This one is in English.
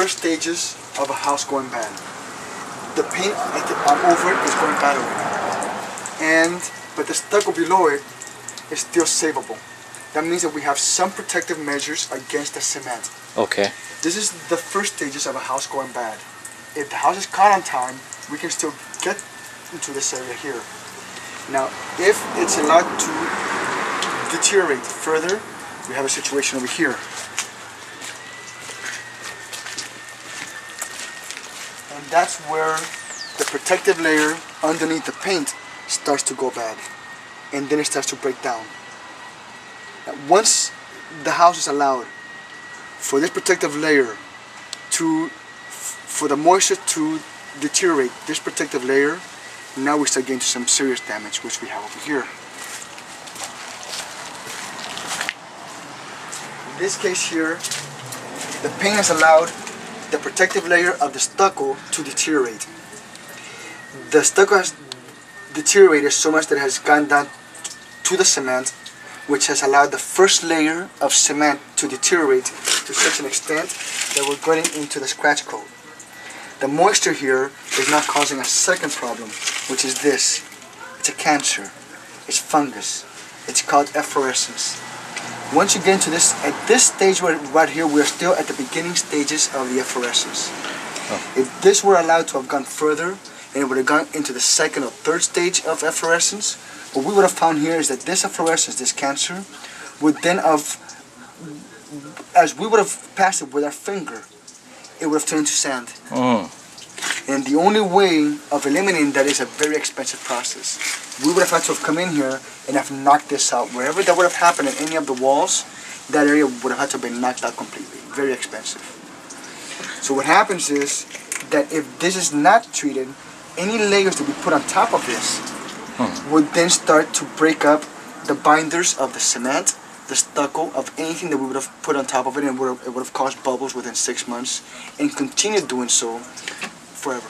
first stages of a house going bad. The paint over it is going bad already. But the stucco below it is still savable. That means that we have some protective measures against the cement. Okay. This is the first stages of a house going bad. If the house is caught on time, we can still get into this area here. Now, if it's allowed to deteriorate further, we have a situation over here. And that's where the protective layer underneath the paint starts to go bad. And then it starts to break down. Now, once the house is allowed for this protective layer for the moisture to deteriorate this protective layer, now we start getting to some serious damage, which we have over here. In this case here, the paint has allowed the protective layer of the stucco to deteriorate. The stucco has deteriorated so much that it has gone down to the cement, which has allowed the first layer of cement to deteriorate to such an extent that we're getting into the scratch coat. The moisture here is now causing a second problem, which is this. It's a cancer. It's fungus. It's called efflorescence. Once you get into this, at this stage right here, we're still at the beginning stages of the efflorescence. Oh. If this were allowed to have gone further, and it would have gone into the second or third stage of efflorescence, what we would have found here is that this efflorescence, this cancer, would then have, as we would have passed it with our finger, it would have turned to sand. Mm. And the only way of eliminating that is a very expensive process. We would have had to have come in here and have knocked this out. Wherever that would have happened in any of the walls, that area would have had to have been knocked out completely. Very expensive. So what happens is that if this is not treated, any layers to be put on top of this would then start to break up the binders of the cement, the stucco, of anything that we would have put on top of it, and it would have caused bubbles within 6 months and continue doing so forever.